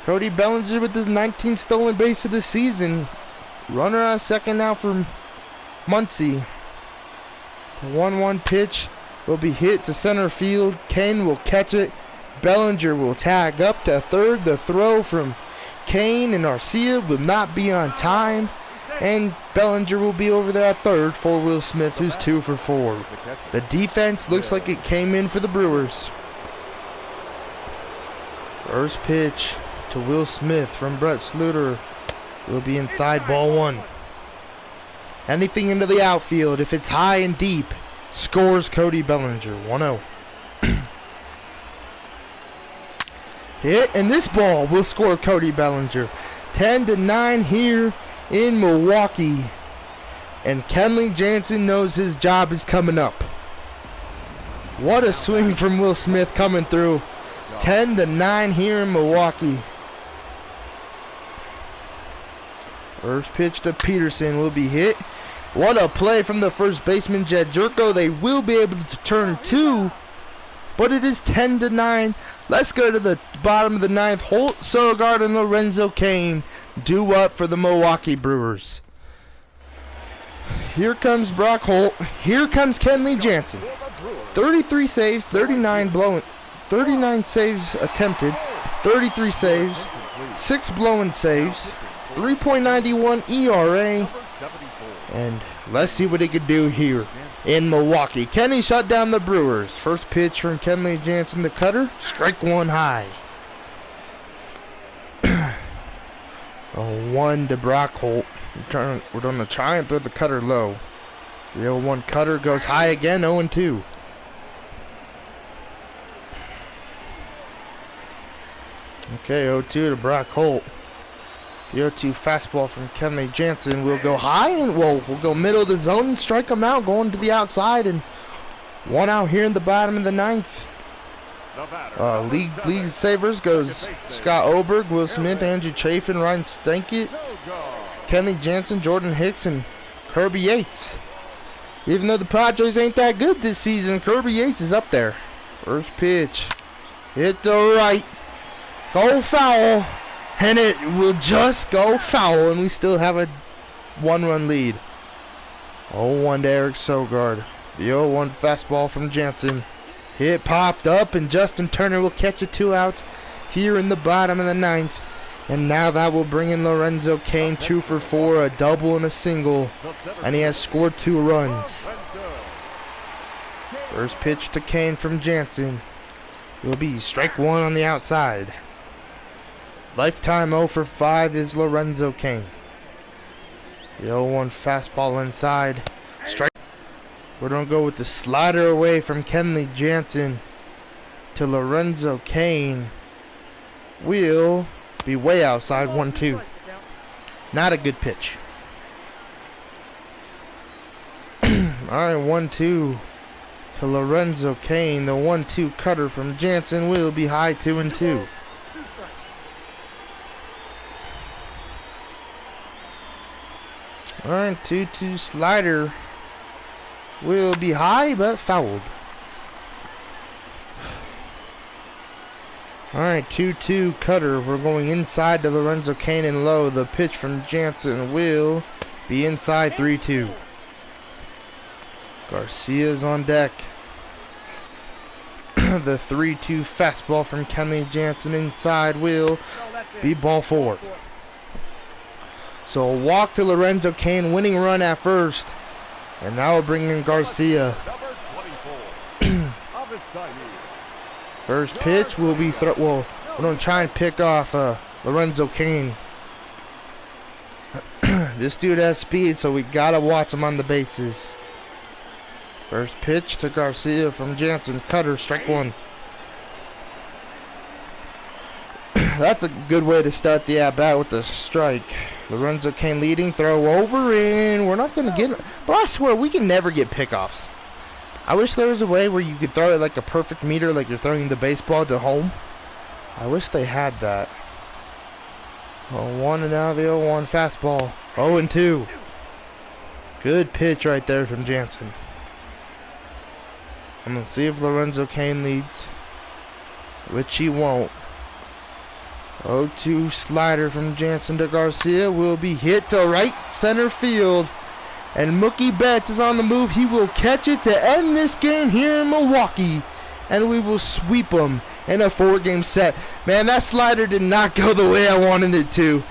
Cody Bellinger with his 19th stolen base of the season. Runner on second now for Muncy. The 1-1 pitch will be hit to center field. Kane will catch it. Bellinger will tag up to third. The throw from Kane and Arcia will not be on time. And Bellinger will be over there at third for Will Smith, who's 2 for 4. The defense looks like it came in for the Brewers. First pitch to Will Smith from Brett Sluter will be inside ball one. Anything into the outfield, if it's high and deep, scores Cody Bellinger. 1-0. Hit, and this ball will score Cody Bellinger. 10-9 here in Milwaukee. And Kenley Jansen knows his job is coming up. What a swing from Will Smith coming through. 10-9 here in Milwaukee. First pitch to Peterson will be hit. What a play from the first baseman, Jed Jerko. They will be able to turn 2, but it is 10-9. Let's go to the bottom of the ninth. Holt, Sogard, and Lorenzo Cain due up for the Milwaukee Brewers. Here comes Brock Holt. Here comes Kenley Jansen. 33 saves, 39 saves attempted, 33 saves, 6 blown saves, 3.91 ERA, and let's see what he could do here in Milwaukee. Can he shut down the Brewers? First pitch from Kenley Jansen, the cutter, strike one high. 1 to Brock Holt. We're going to try and throw the cutter low. The 0-1 cutter goes high again, 0-2. Okay, 0-2 to Brock Holt. The 0-2 fastball from Kenley Jansen will go high and we'll go middle of the zone and strike him out, going to the outside, and 1 out here in the bottom of the ninth. League savers goes Scott Oberg, Will Smith, Andrew Chafin, Ryan Stankett, Kenley Jansen, Jordan Hicks, and Kirby Yates. Even though the Padres ain't that good this season, Kirby Yates is up there. First pitch, hit the right, go foul, and it will just go foul, and we still have a 1-run lead. 0-1 to Eric Sogard. The 0-1 fastball from Jansen. Hit popped up, and Justin Turner will catch it, 2 outs here in the bottom of the ninth. And now that will bring in Lorenzo Cain, 2 for 4, a double and a single, and he has scored 2 runs. First pitch to Cain from Jansen will be strike 1 on the outside. Lifetime 0 for 5 is Lorenzo Cain. The 0-1 fastball inside. Strike. We're going to go with the slider away from Kenley Jansen to Lorenzo Cain. Will be way outside. 1-2. Not a good pitch. Alright, 1-2 to Lorenzo Cain. The 1-2 cutter from Jansen will be high. 2-2. Alright, 2-2 slider will be high but fouled. Alright, 2-2 cutter. We're going inside to Lorenzo Cain and low. The pitch from Jansen will be inside. 3-2. Garcia's on deck. The 3-2 fastball from Kenley Jansen inside will be ball 4. So a walk to Lorenzo Cain, winning run at first. And now we'll bring in Garcia. First pitch will be we're going to try and pick off Lorenzo Cain. This dude has speed, so we got to watch him on the bases. First pitch to Garcia from Jansen. Cutter, strike 1. That's a good way to start the at-bat with a strike. Lorenzo Cain leading, throw over, and we're not going to get it. But I swear, we can never get pickoffs. I wish there was a way where you could throw it like a perfect meter, like you're throwing the baseball to home. I wish they had that. 0-1 and now the 0-1 fastball. 0-2. Good pitch right there from Jansen. I'm going to see if Lorenzo Cain leads, which he won't. 0-2 slider from Jansen to Garcia will be hit to right center field. And Mookie Betts is on the move. He will catch it to end this game here in Milwaukee. And we will sweep them in a 4-game set. Man, that slider did not go the way I wanted it to.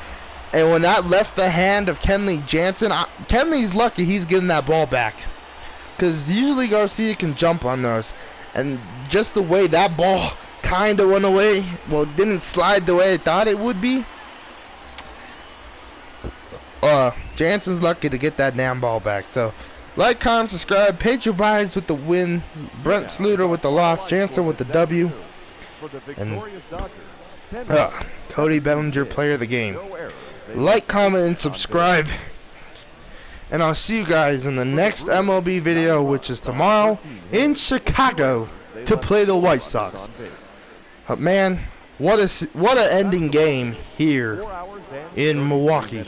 And when that left the hand of Kenley Jansen, Kenley's lucky he's getting that ball back. Because usually Garcia can jump on those. And just the way that ball kind of went away, well, it didn't slide the way I thought it would be. Jansen's lucky to get that damn ball back. So, like, comment, subscribe. Pedro Baez with the win. Brent Sluter with the loss. Jansen with the W. And Cody Bellinger, player of the game. Like, comment, and subscribe. And I'll see you guys in the next MLB video, which is tomorrow in Chicago to play the White Sox. Man, what an ending game here in Milwaukee.